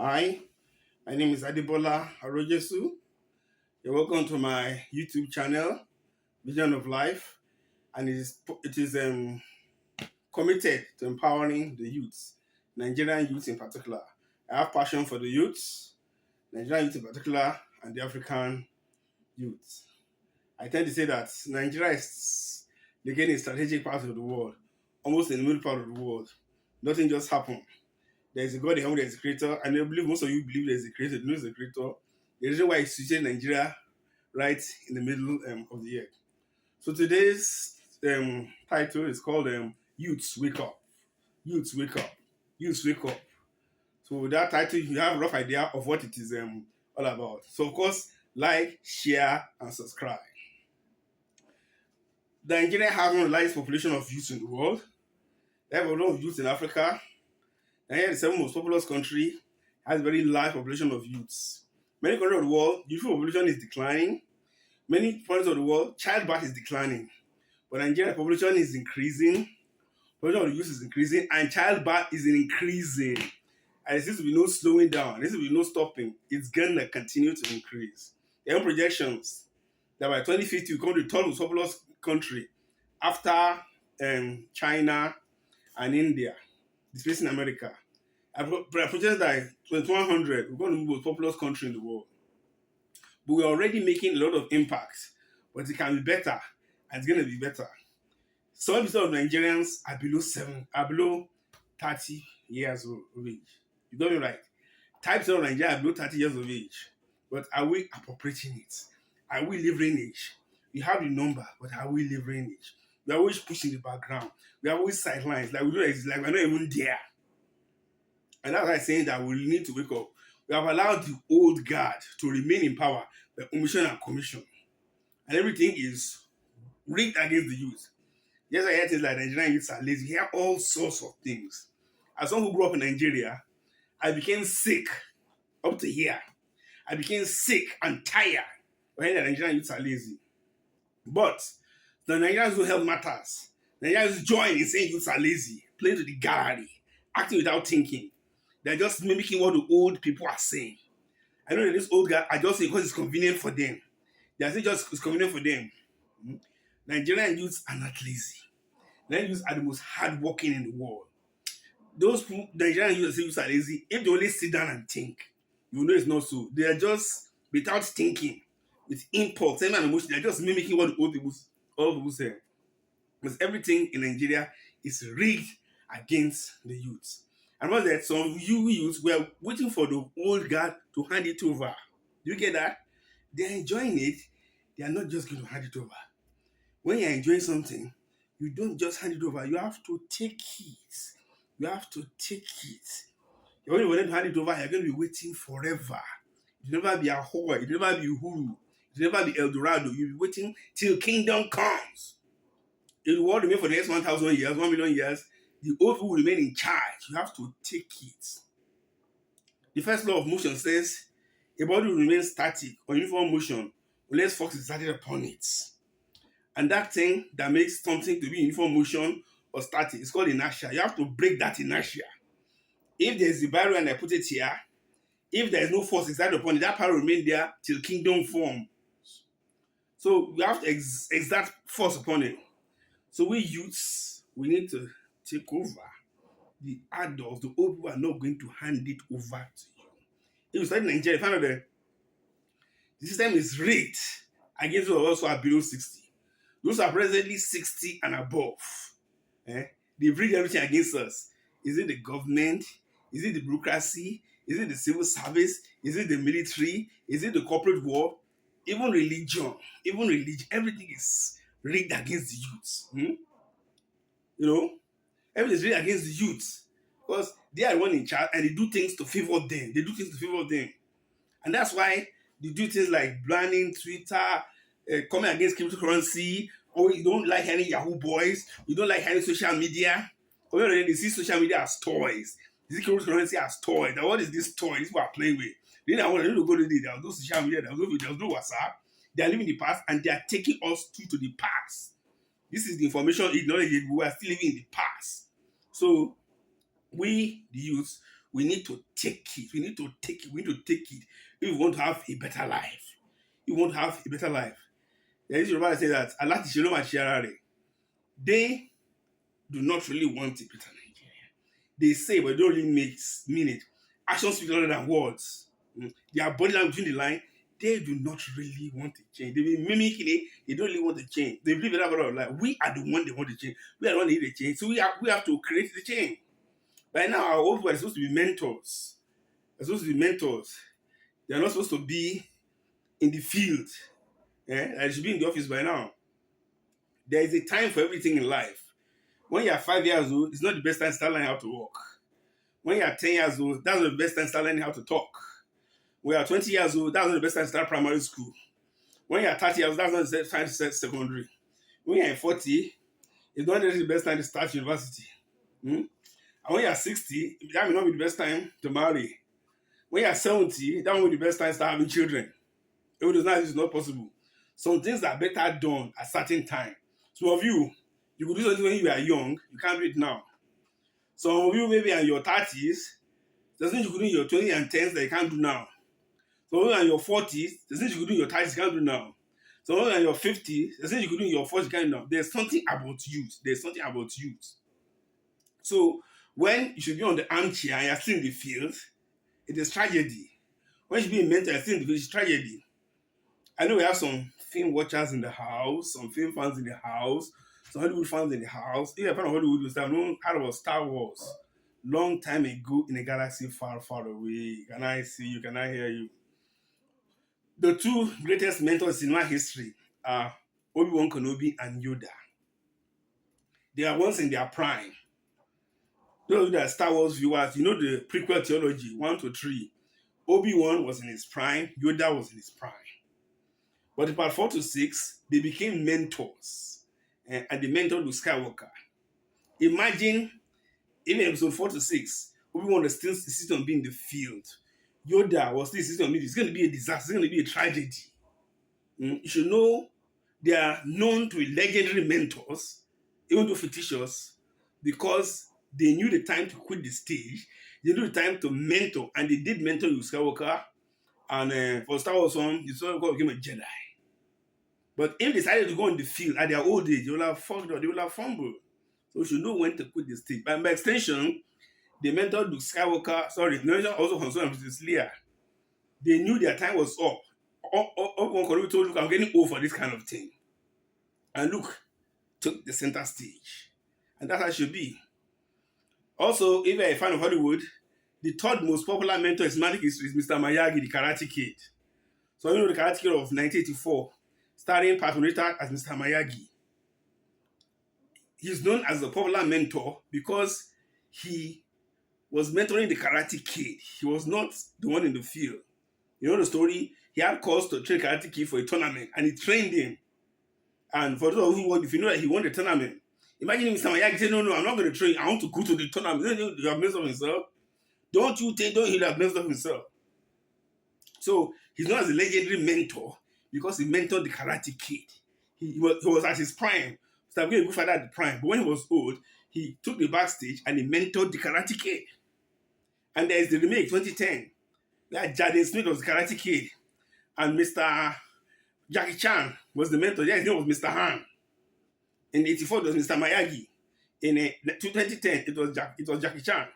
Hi, my name is Adibola Arojesu. You're welcome to my YouTube channel, Vision of Life, and it is committed to empowering the youths, Nigerian youth in particular. I have passion for the youths, Nigerian youth in particular, and the African youth. I tend to say that Nigeria is again a strategic part of the world, almost in the middle part of the world. Nothing just happened. There's a God in heaven, there's a creator, and I believe most of you believe there's a creator, you know there's a creator. The reason why it's situated Nigeria right in the middle of the year. So today's title is called Youths Wake Up. Youths Wake Up. Youths Wake Up. So with that title, you have a rough idea of what it is all about. So of course, like, share, and subscribe. Nigeria has one of the largest population of youths in the world. They have a lot of youths in Africa. Nigeria is the seventh most populous country, has a very large population of youths. Many countries of the world, youth population is declining. Many parts of the world, childbirth is declining. But Nigeria population is increasing, population of the youth is increasing, and childbirth is increasing. And there seems to be no slowing down, there seems to be no stopping. It's gonna continue to increase. There are projections that by 2050 we come to the third most populous country after China and India, displacing America. I project that 2100 we're going to be the most populous country in the world. But we're already making a lot of impact. But it can be better, and it's going to be better. 7% of Nigerians are below 30 years of age. You got me right. 30% of Nigerians are below 30 years of age. But are we appropriating it? Are we leveraging age? We have the number, but are we leveraging age? We are always pushing the background. We are always sidelines. Like we do like we're not even there. And that's why I'm saying that we need to wake up. We have allowed the old guard to remain in power by omission and commission. And everything is rigged against the youth. Yes, I hear things like Nigerian youths are lazy. You hear all sorts of things. As someone who grew up in Nigeria, I became sick up to here. I became sick and tired of hearing that Nigerian youths are lazy. But the Nigerians who help matters. Nigerians join in saying youths are lazy, playing to the gallery, acting without thinking. They're just mimicking what the old people are saying. I know that this old guy are just saying because it's convenient for them. They are saying just it's convenient for them. Nigerian youths are not lazy. Nigerian youths are the most hardworking in the world. Those Nigerian youths that say youths are lazy, if they only sit down and think, you know it's not so. They are just without thinking, with impulse, and emotion. They are just mimicking what the old people say. Because everything in Nigeria is rigged against the youths. And once that some youths were waiting for the old guard to hand it over. Do you get that? They're enjoying it. They are not just going to hand it over. When you're enjoying something, you don't just hand it over. You have to take it. You have to take it. When you want to hand it over, you're going to be waiting forever. You'll never be a whore. You'll never be Uhuru. You'll never be El Dorado. You'll be waiting till kingdom comes. It will remain for the next 1,000 years, 1 million years. The old people will remain in charge. You have to take it. The first law of motion says a body will remain static or uniform motion unless force is exerted upon it. And that thing that makes something to be uniform motion or static is called inertia. You have to break that inertia. If there's a barrier and I put it here, if there is no force exerted upon it, that power will remain there till kingdom forms. So we have to exert force upon it. So we youths, we need to take over. The adults, the old people are not going to hand it over to you. If you study Nigeria, you find out that the system is rigged against those who also are below 60. Those are presently 60 and above. They've rigged everything against us. Is it the government? Is it the bureaucracy? Is it the civil service? Is it the military? Is it the corporate world? Even religion, everything is rigged against the youths. You know, everything is rigged against the youths because they are the one in charge and they do things to favor them. And that's why they do things like banning Twitter, coming against cryptocurrency, or you don't like any Yahoo boys, you don't like any social media. Because they see social media as toys. They see cryptocurrency as toys. Now, what is this toy? This is what I play with. Then I want to go to the there was no social media, there was no WhatsApp. They are living the past and they are taking us to the past. This is the information, knowledge we are still living in the past. So we, the youth, We need to take it. We need to take it. We need to take it if we want to have a better life. If we want to have a better life. There is Yoruba that say that Allah ti ṣe ló máa ṣe ara rẹ̀. They do not really want a better Nigeria. They say, but they don't really mean it. Actions speak louder than words. Their body language between the line, they do not really want to change. They be mimicking it. They don't really want to change. They believe in that of life. We are the one they want to change. We are the one that need to change. So we have to create the change. By now, our old people are supposed to be mentors. They're supposed to be mentors. They're not supposed to be in the field. They should be in the office by now. There is a time for everything in life. When you are 5 years old, it's not the best time to start learning how to walk. When you are 10 years old, that's not the best time to start learning how to talk. When you are 20 years old, that's not the best time to start primary school. When you are 30 years old, that's not the best time to start secondary. When you are 40, it's not really the best time to start university. And when you are 60, that may not be the best time to marry. When you are 70, that will be the best time to start having children. If it is not, it's not possible. Some things are better done at certain time. Some of you could do something when you are young, you can't do it now. Some of you maybe in your 30s, there's things you could do in your 20s and 10s that you can't do now. Some of you in your 40s, there's things you could do in your 30s you can't do now. Some of you in your 50s, there's things you could do in your 40s you can't do now. There's something about youth. There's something about youth. So when you should be on the armchair and you're still in the field, it is tragedy. When you should be in mentor and still in the field, it's tragedy. I know we have some film watchers in the house, some film fans in the house, some Hollywood fans in the house. If you're a fan of Hollywood, you have known how about Star Wars long time ago in a galaxy far, far away. Can I see you? Can I hear you? The two greatest mentors in my history are Obi-Wan Kenobi and Yoda. They are once in their prime. Those of you that are Star Wars viewers, you know the prequel theology, 1 to 3. Obi-Wan was in his prime, Yoda was in his prime. But in part 4 to 6, they became mentors. And they mentored Luke Skywalker. Imagine, in episode 4 to 6, Obi-Wan was still insisting on being in the field. Yoda was still insisting on being, it's going to be a disaster, it's going to be a tragedy. You should know they are known to be legendary mentors, even though fictitious, because they knew the time to quit the stage, they knew the time to mentor, and they did mentor Luke Skywalker. And for Star Wars 1, Luke Skywalker became a Jedi. But if they decided to go in the field at their old age, they will have fucked up, they will have fumbled. So you should know when to quit the stage. By extension, they mentored Luke Skywalker, sorry, they also concerned with Leia. They knew their time was up. Obi-Wan told Luke, I'm getting old for this kind of thing. And Luke took the center stage. And that's how it should be. Also, if you're a fan of Hollywood, the third most popular mentor in cinematic history is Mr. Miyagi, the Karate Kid. So you know the Karate Kid of 1984, starring Pat Morita as Mr. Miyagi. He's known as a popular mentor because he was mentoring the Karate Kid. He was not the one in the field. You know the story? He had calls to train Karate Kid for a tournament, and he trained him. And for those who won, if you know that he won the tournament, imagine Mr. Miyagi said, no, I'm not going to train. I want to go to the tournament. You have messed up himself. Don't he have messed up himself? So he's known as a legendary mentor because he mentored the Karate Kid. He was at his prime. So I'm going to go further at the prime. But when he was old, he took the backstage and he mentored the Karate Kid. And there's the remake, 2010. Where Jaden Smith was the Karate Kid. And Mr. Jackie Chan was the mentor. Yeah, his name was Mr. Han. In 84, it was Mr. Miyagi. In 2010, it was Jackie Chan.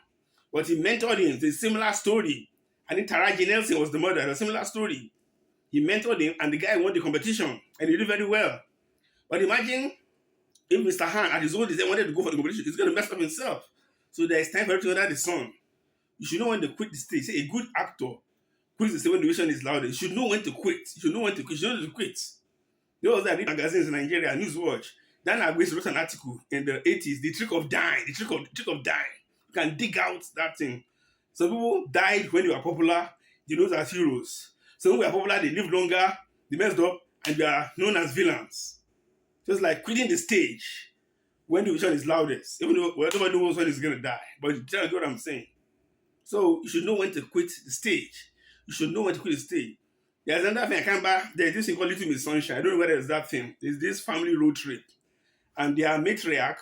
But he mentored him. It's a similar story. And then Taraji Nelson was the mother. It's a similar story. He mentored him, and the guy won the competition. And he did very well. But imagine if Mr. Han, at his old age, wanted to go for the competition, he's going to mess up himself. So there is time for everything under the sun. You should know when to quit the stage. Say a good actor quits the stage when the vision is louder. You should know when to quit. You should know when to quit. You should know when to quit. There was that read magazines in Nigeria, Newswatch. Dan Agwes wrote an article in the 80s, the trick of dying. The trick of dying. You can dig out that thing. Some people died when they were popular. They know as heroes. Some people were popular, they lived longer, they messed up, and they are known as villains. Just like quitting the stage when the vision is loudest. Even though nobody knows when he's going to die. But you tell me what I'm saying. So you should know when to quit the stage. You should know when to quit the stage. There's another thing I can't buy. There's this thing called Little Miss Sunshine. I don't know whether it's that thing. There's this family road trip. And their matriarch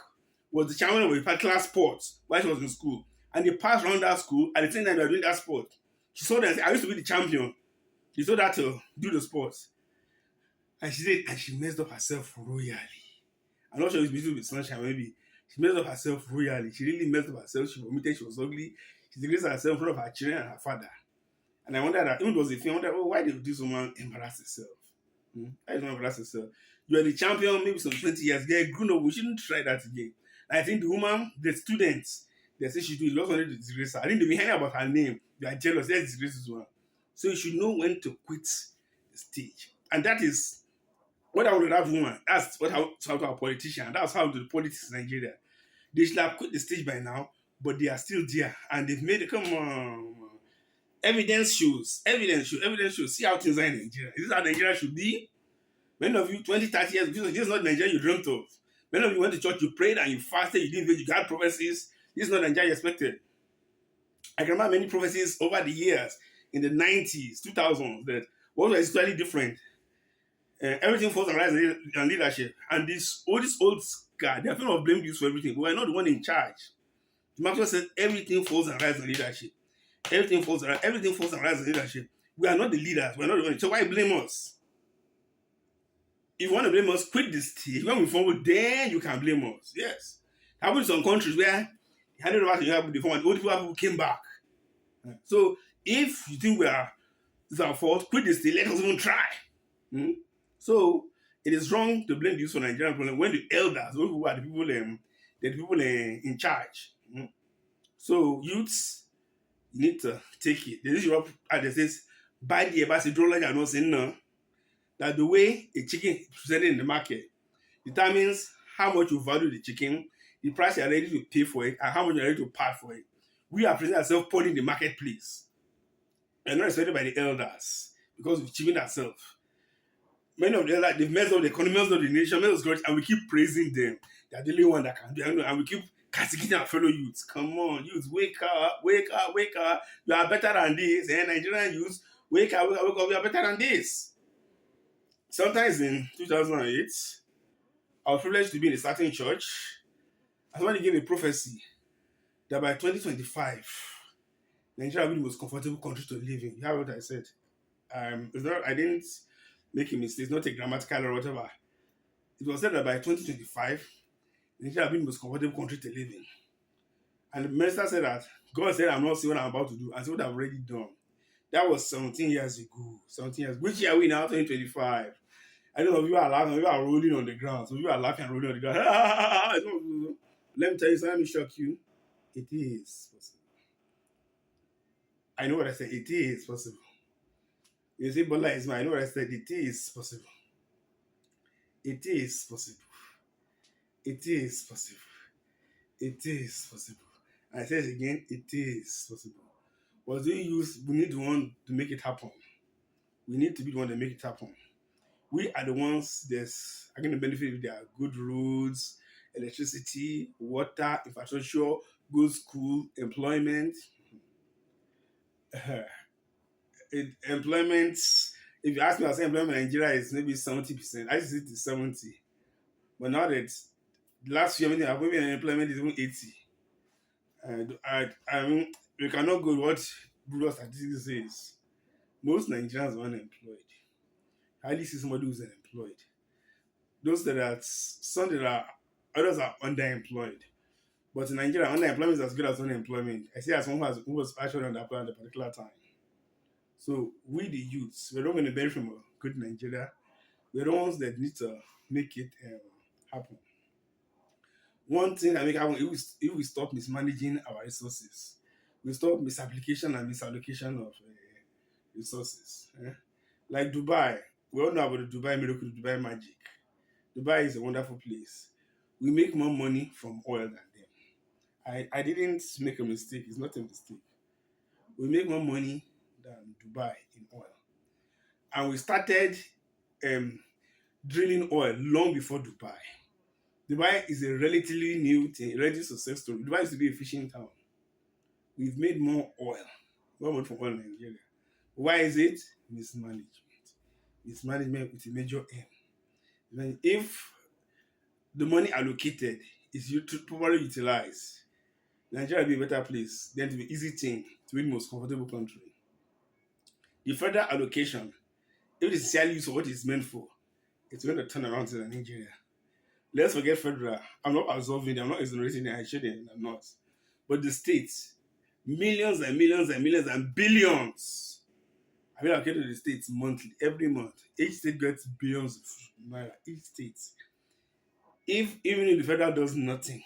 was the chairman of a particular sport while she was in school. And they passed around that school at the same time they were doing that sport. She saw them and said, I used to be the champion. She told her to do the sports. And she said, and she messed up herself royally. I'm not sure it's between with sunshine, maybe. She messed up herself royally. She really messed up herself. She vomited, she was ugly. She disgraced herself in front of her children and her father. And I wondered that, even though it was a film, I wondered, oh, why did this woman embarrass herself? Why did she embarrass herself? You are the champion, maybe some 20 years. Get grown up, we shouldn't try that again. And I think the woman, the students, they say she do it. Lots wanted to disgrace her. I think they be hearing about her name. They are jealous. Let's disgrace this one. So you should know when to quit the stage. And that is what I would have woman. That's what how our politician. That's how the politics in Nigeria. They should have quit the stage by now, but they are still there. And they've made it come on. Evidence shows. Evidence shows. Evidence shows. See how things are in Nigeria. Is this how Nigeria should be? Many of you, 20, 30 years, this is not Nigeria you dreamt of. Many of you went to church, you prayed and you fasted, you didn't you got prophecies. This is not Nigeria you expected. I can remember many prophecies over the years in the 90s, 2000s that what was totally different. Everything falls on rise and leadership. And this old guy, they are kind of blamed you for everything. But we're not the one in charge. Maxwell said everything falls on rise and leadership. Everything falls on rise and leadership. We are not the leaders. We're not the ones. So why blame us? If you want to blame us, quit the stage. When we forward, then you can blame us. Yes. It happened in some countries where they handed over to you before and old people came back. So if you think it's our fault, quit the stage. Let us even try. So it is wrong to blame this for Nigerian problem when the elders, those who are the people in charge. So youths, you need to take it. This is Europe, as they says, buy the ambassador and not saying no. That the way a chicken is presented in the market determines how much you value the chicken, the price you are ready to pay for it, and how much you are ready to pay for it. We are presenting ourselves poorly in the marketplace. We are not respected by the elders because we've cheapened ourselves. Many of the elders, they've messed up the economy, messed up the nation, messed up the country, and we keep praising them. They are the only one that can do it, and we keep castigating our fellow youths. Come on, youths, wake up, wake up, wake up. You are better than this. Nigerian youths, wake up, wake up, wake up. You are better than this. Sometimes in 2008, I was privileged to be in a certain church. And somebody gave a prophecy that by 2025, Nigeria will be the most comfortable country to live in. You heard what I said? It's not, I didn't make a mistake. It's not a grammatical or whatever. It was said that by 2025, Nigeria will be the most comfortable country to live in. And the minister said that God said, I'm not seeing what I'm about to do. And see what I've already done. That was 17 years ago. 17 years. Which year are we now? 2025. I don't know if you are laughing, you are rolling on the ground. So you are laughing and rolling on the ground. Let me tell you something, let me shock you. It is possible. I know what I said. It is possible. You say, Bola is I know what I said. It is possible. It is possible. It is possible. It is possible. I say it again, it is possible. But we need the one to make it happen. We need to be the one to make it happen. We are the ones that's are going to benefit if there are good roads, electricity, water, infrastructure, good school, employment. Employment, if you ask me, I say employment in Nigeria is maybe 70%. I used to say it's 70. But now that the last few years, maybe unemployment is even 80. I mean, we cannot go with what Bureau Statistics says. Most Nigerians are unemployed. Hardly see somebody who's unemployed. Those that are some that are others are underemployed. But in Nigeria, underemployment is as good as unemployment. I say as someone who was actually underemployed at a particular time. So we the youths, we're not going to benefit from a good Nigeria. We're the ones that need to make it happen. One thing that make happen if we stop mismanaging our resources, we stop misapplication and misallocation of resources. Like Dubai, we all know about the Dubai miracle, the Dubai magic. Dubai is a wonderful place. We make more money from oil than them. I didn't make a mistake. It's not a mistake. We make more money than Dubai in oil. And we started drilling oil long before Dubai. Dubai is a relatively new thing, relatively success story. Dubai used to be a fishing town. We've made more money from oil in Nigeria. Why is it? Mismanagement. Mismanagement with a major aim. If the money allocated is properly utilized, Nigeria will be a better place. Then to be easy thing to be the most comfortable country. The federal allocation, if it's sincerely used for what it's meant for, it's going to turn around to Nigeria. Let's forget federal. I'm not absolving them, I'm not exonerating them, I shouldn't, I'm not. But the states, millions and millions and millions and billions. I mean, allocated to the states monthly, every month. Each state gets billions of naira. Each state. If even if the federal does nothing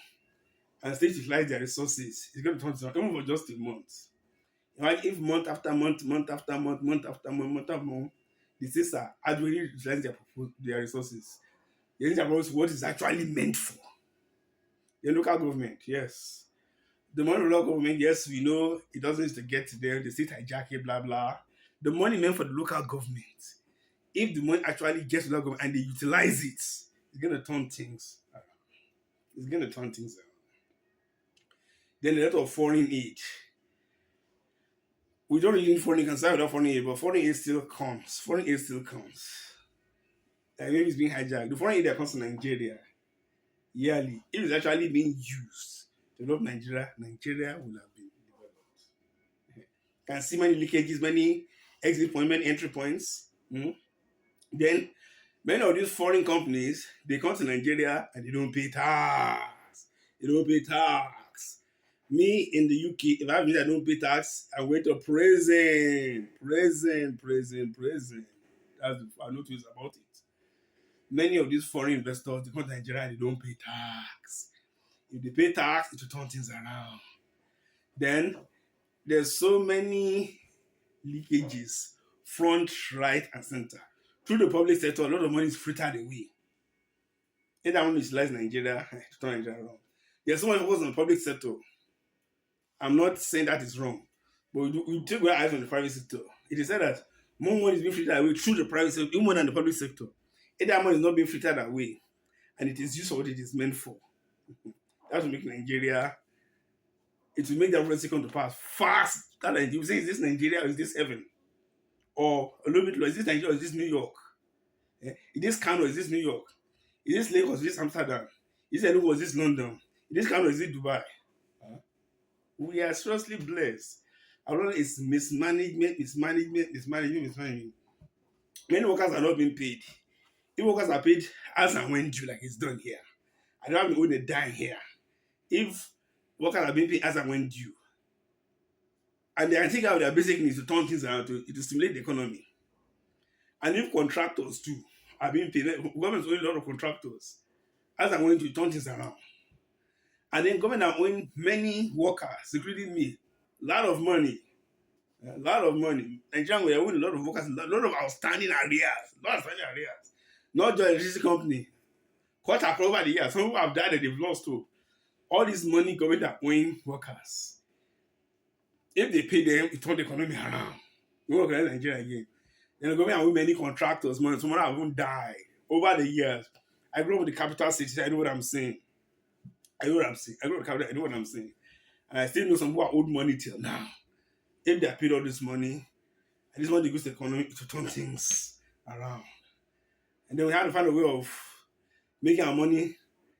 and states utilize their resources, it's going to turn around even for just a month. Like if month after month, month after month, month after month, month after month, the states are adequately utilizing their resources. They think about what is actually meant for. The local government, yes. The money of the local government, yes, we know it doesn't need to get to them, the state hijack it, blah blah. The money meant for the local government, if the money actually gets to the local government and they utilize it, it's gonna turn things around. It's gonna turn things around. Then a lot of foreign aid. We don't really need foreign aid, can start without foreign aid, but foreign aid still comes. Foreign aid still comes. Like maybe it's being hijacked. The foreign aid that comes to Nigeria yearly, if it's actually being used to develop Nigeria, Nigeria will have been developed. Can see many leakages, many exit points, many entry points. Then many of these foreign companies, they come to Nigeria and they don't pay tax. They don't pay tax. Me in the UK, if I have I don't pay tax, I went to prison. Prison, prison, prison. That's the I notice about it. Many of these foreign investors, they come to Nigeria and they don't pay tax. If they pay tax, it will turn things around. Then there's so many leakages, front, right, and center. Through the public sector, a lot of money is frittered away. Either one utilize Nigeria to turn Nigeria around. There's so much focus on the public sector. I'm not saying that is wrong, but we take our eyes on the private sector. It is said that more money is being frittered away through the private sector, even more than the public sector. Either money is not being frittered away, and it is used for what it is meant for. That will make Nigeria, it will make that prophecy come to pass fast. That you say, is this Nigeria or is this heaven? Or a little bit low, is this Nigeria or is this New York? Is this Kano or is this New York? Is this Lagos or is this Amsterdam? Is this Enugu or is this London? Is this Kano or is it Dubai? We are seriously blessed. Our Lord is mismanagement, mismanagement, mismanagement, mismanagement. Many workers are not being paid. If workers are paid as and when due, like it's done here, I don't have to own a dime here. If workers are being paid as and when due, and they are taking out their basic needs to turn things around to stimulate the economy. And if contractors too are being paid, government is owning a lot of contractors as and when to turn things around. And then government are owning many workers, including me, a lot of money. A lot of money. Nigerian, we are owning a lot of workers, a lot of outstanding arrears. A lot of outstanding arrears. Not just electricity company. Cut across over the years. Some people have died and they've lost too. All this money government are owing workers. If they pay them, it turns the economy around. We won't recognize Nigeria again. Then the government have many contractors, money. Some have even died over the years. I grew up with the capital city. I know what I'm saying. I know what I'm saying. I grew up with the capital. I know what I'm saying. And I still know some people are owed money till now. If they are paid all this money, and this money goes to the economy, to turn things around. And then we have to find a way of making our money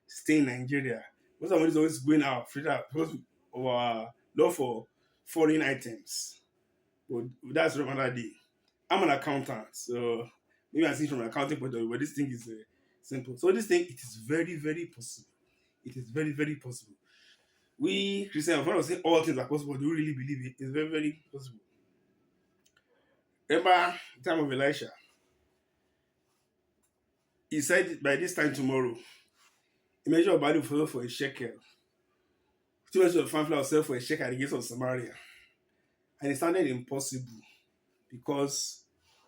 stay in Nigeria. Most of our money is always going out, free out, because of our love for foreign items. But that's another day. I'm an accountant, so maybe I see from an accounting point of view, but this thing is simple. So this thing, it is very, very possible. It is very, very possible. We Christians, when I say all things are possible, do we really believe it? It's very, very possible. Remember the time of Elisha? He said by this time tomorrow, a measure of barley will sell for a shekel. 2 measures of fine flour will sell for a shekel at the gates of Samaria. And it sounded impossible because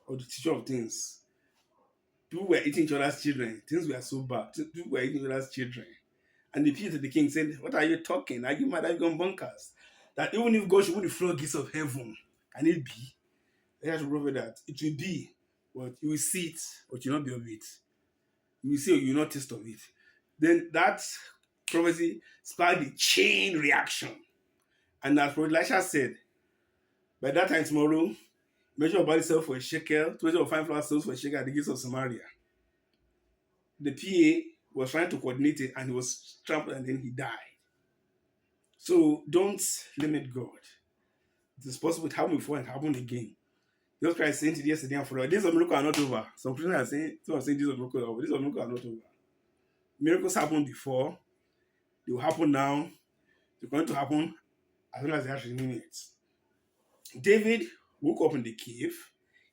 of the teacher of things. People were eating each other's children. Things were so bad. People were eating each other's children. And the appealed to the king said, what are you talking? Are you mad? Are you gone bonkers? That even if God should open the floodgates of heaven, can it be? They have to prove that. It will be, but you will see it, but you will not be of it. You will see or you will not taste of it. Then that prophecy sparked the chain reaction. And as Prophet Elisha said, by that time tomorrow, measure of barley sells for a shekel, 2 measures of fine flour sells for a shekel at the gates of Samaria. The PA was trying to coordinate it and he was trampled and then he died. So don't limit God. It is possible it happened before and happen again. Jesus Christ saying to yesterday and forever. Days of miracle are not over. Some Christians are saying, some are saying days of miracle are over. Days of miracle are not over. Miracles happened before. They will happen now. They're going to happen as long as they actually mean it. David woke up in the cave.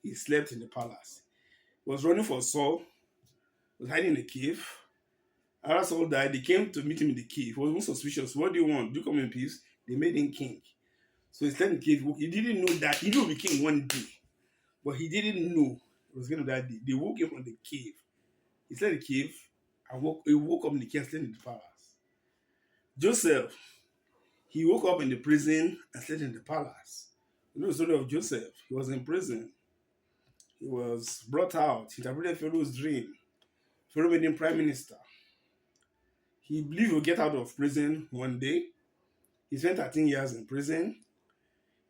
He slept in the palace. He was running for Saul. He was hiding in the cave. After Saul died, they came to meet him in the cave. He was even suspicious. What do you want? Do you come in peace? They made him king. So he slept in the cave. He didn't know that he will be king one day. But he didn't know it was going to that day. They woke him from the cave. He slept in the cave and he woke up in the cave and slept in the palace. Joseph, he woke up in the prison and slept in the palace. You know the story of Joseph. He was in prison. He was brought out. He interpreted Pharaoh's dream. Pharaoh made him prime minister. He believed he would get out of prison one day. He spent 13 years in prison.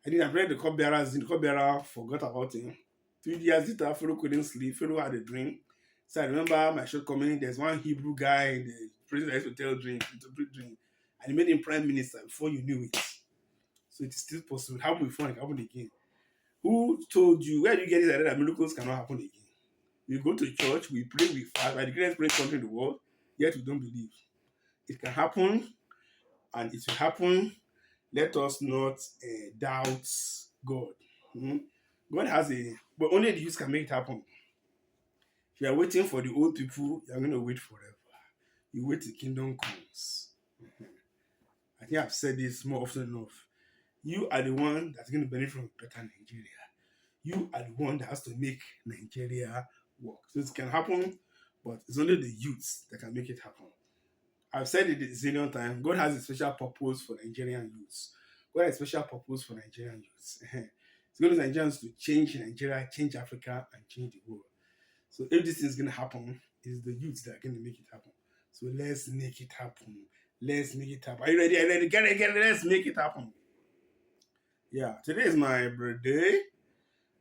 I didn't read the cupbearers. The cupbearer forgot about him. 2 years later, Pharaoh couldn't sleep. Pharaoh had a dream. So I remember my shortcoming. There's one Hebrew guy in the prison that used to tell dream, interpret dream. And he made him prime minister before you knew it. So it is still possible. It happened before and it happened again. Who told you? Where do you get this idea that miracles cannot happen again? We go to church, we pray, we fast. We're the greatest praying country in the world, yet we don't believe. It can happen, and it will happen. Let us not doubt God. Mhm. God has but only the youth can make it happen. If you are waiting for the old people, you are going to wait forever. You wait till kingdom comes. Mhm. I think I've said this more often enough. You are the one that's going to benefit from a better Nigeria. You are the one that has to make Nigeria work. So it can happen, but it's only the youths that can make it happen. I've said it a zillion times. God has a special purpose for Nigerian youths. God has a special purpose for Nigerian youths. It's going to Nigerians to change Nigeria, change Africa, and change the world. So if this is going to happen, it's the youths that are going to make it happen. So let's make it happen. Let's make it happen. Are you ready? Are you ready? Get it. Let's make it happen. Yeah, today is my birthday.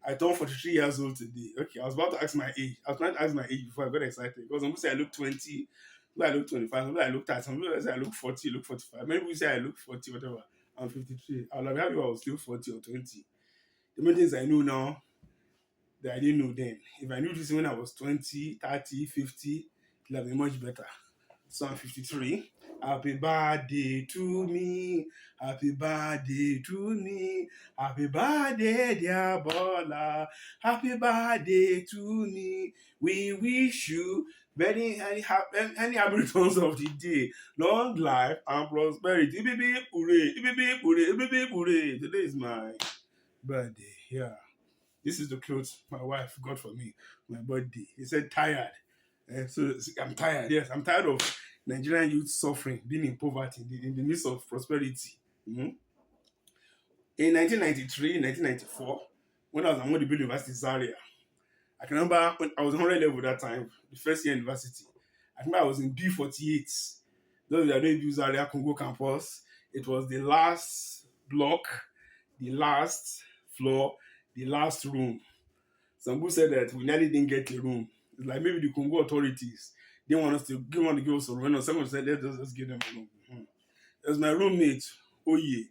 I turned 43 years old today. Okay, I was about to ask my age. I was trying to ask my age before I got excited. Because some people say I look 20, some people I look 25, some people I look 30, some people say I look 40, look 45. Many people say I look 40, whatever. I'm 53. I would have happy if I was still 40 or 20. The main things I know now that I didn't know then. If I knew this when I was 20, 30, 50, it would have been much better. So I'm 53. Happy birthday to me. Happy birthday to me. Happy birthday, dear Bola. Happy birthday to me. We wish you many happy returns of the day. Long life and prosperity. Ibi hooray. Ibi hooray. Ibi hooray. Today is my birthday. Yeah. This is the clothes my wife got for me. My birthday. He said tired. So I'm tired. Yes, I'm tired of Nigerian youth suffering, being in poverty, in the midst of prosperity. Mm-hmm. In 1993, 1994, when I was at Modibo University, Zaria, I can remember when I was 100 level that time, the first year university. I remember I was in B48. Those that don't use Zaria Congo campus, it was the last block, the last floor, the last room. Some people said that we nearly didn't get a room. It's like maybe the Congo authorities didn't want to give us a room. Someone said, let's give them a room. Mm-hmm. There's my roommate, Oye.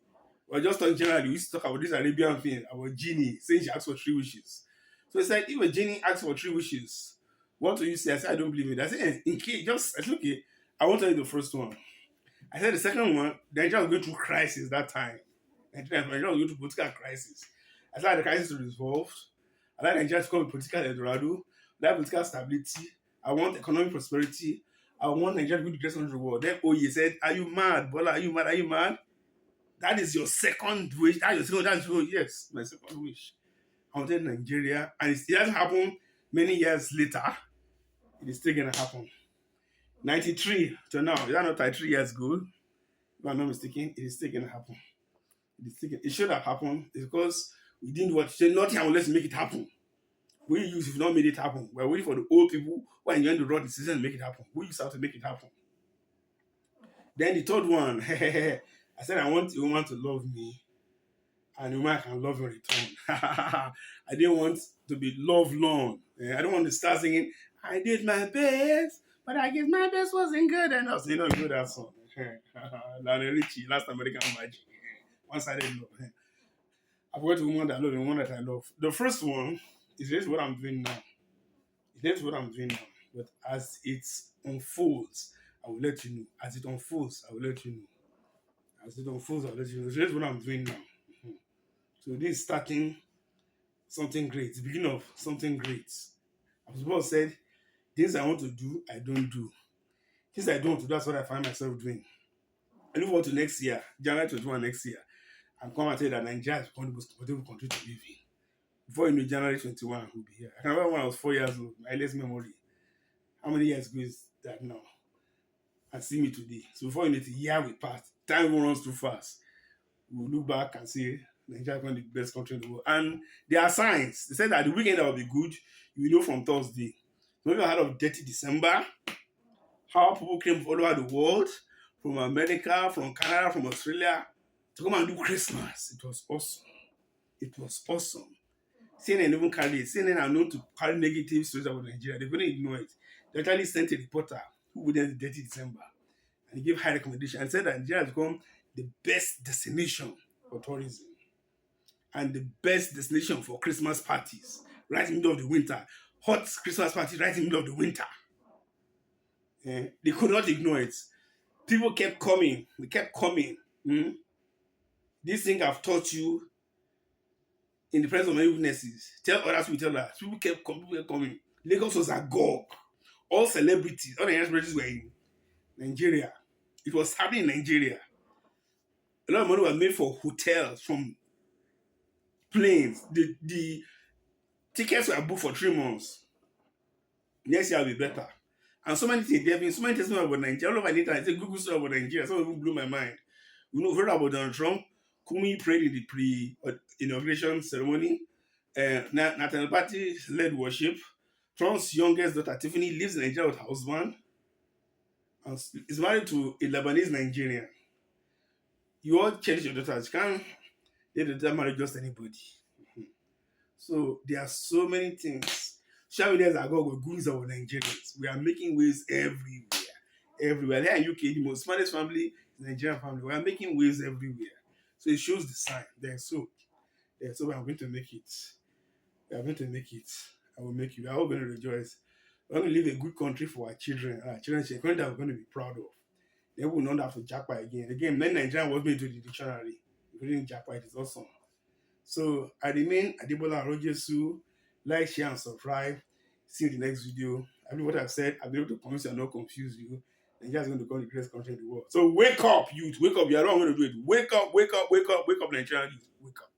We just talking generally, we used to talk about this Arabian thing, about genie, saying she asked for 3 wishes. So it's like, if a genie asks for 3 wishes, what do you say? I said, I don't believe it. I said, in case, I said, okay, I won't tell you the first one. I said the second one, Nigeria was going through crisis that time. Nigeria was going through political crisis. I said the crisis to be resolved. I like Nigeria to become a political Eldorado. I like political stability. I want economic prosperity. I want Nigeria to be the greatest country in the world. Then Oye said, are you mad? Bola, are you mad? Are you mad? That is your second wish. Yes, my second wish. I wanted Nigeria. And it hasn't happened many years later. It is still going to happen. 93 to now. Is that not 33 years ago? If I'm not mistaken, it is still going to happen. It should have happened. It's because we didn't want to say nothing unless we make it happen. We use if not made it happen. We're waiting for the old people who are enjoying the raw decision to make it happen. We use how to make it happen. Then the third one, I said I want a woman to love me and a woman can love in return. I didn't want to be love long. I don't want to start singing, I did my best, but I guess my best wasn't good enough. So you know, good that song. Lionel Richie, last American Magic. One-sided love. I've got a woman that I love and one that I love. The first one is just what I'm doing now. That's what I'm doing now. But as it unfolds, I will let you know. As it unfolds, I will let you know. As it unfolds, I'll let you know. That's what I'm doing now. Mhm. So this is starting something great. The beginning of something great. As Paul said, things I want to do, I don't do. Things I don't want to do, that's what I find myself doing. I look forward to next year, January 21 next year. I'm coming and tell you that Nigeria is one of the most comfortable country to live in. Before you know, January 21 will be here. I can remember when I was 4 years old, my earliest memory. How many years ago is that now? And see me today. So before you know it, a year will pass. Time even runs too fast. We'll look back and say Nigeria is one of the best country in the world. And there are signs. They said that the weekend that will be good, you will know from Thursday. So if you heard of Dirty December, how people came from all over the world, from America, from Canada, from Australia, to come and do Christmas. It was awesome. It was awesome. CNN even carried it. CNN are known to carry negative stories about Nigeria. They couldn't ignore it. They actually sent a reporter who witnessed the Dirty December and he gave high recommendation and said that Nigeria has become the best destination for tourism and the best destination for Christmas parties right in the middle of the winter. Hot Christmas parties right in the middle of the winter. They could not ignore it. People kept coming. They kept coming. This thing I've taught you in the presence of many witnesses. Tell others, we tell us. People kept coming. Lagos was agog. All celebrities, all the celebrities were in Nigeria. It was happening in Nigeria. A lot of money was made for hotels, from planes. The tickets were booked for 3 months. Next year will be better. And so many things. There have been so many things about Nigeria. All over the internet, it's a Google story about Nigeria. Some of them blew my mind. We know heard about Donald Trump. Kumi prayed in the pre-inauguration ceremony. Nathaniel Party led worship. Trump's youngest daughter, Tiffany, lives in Nigeria with her husband and is married to a Lebanese Nigerian. You all cherish your daughters. You can't let your daughter marry just anybody. So there are so many things. Social media are going with goons of Nigerians. We are making waves everywhere. Everywhere. Here in UK, the most smartest family is the Nigerian family. We are making waves everywhere. So it shows the sign. So we are going to make it. We are going to make it. I will make you. We are all going to rejoice. We're going to leave a good country for our children. Our children, a country that we're going to be proud of. They will not have to jackpot again. Again, then Nigerian was made to the dictionary. Including jackpot, it is awesome. So I remain Adebola Arojesu. Like, share, and subscribe. See you in the next video. I mean, what I've said, I've been able to promise you and not confuse you. Nigeria is going to become the greatest country in the world. So wake up, youth. Wake up. You are not going to do it. Wake up, wake up, wake up, wake up, Nigerian youth. Wake up.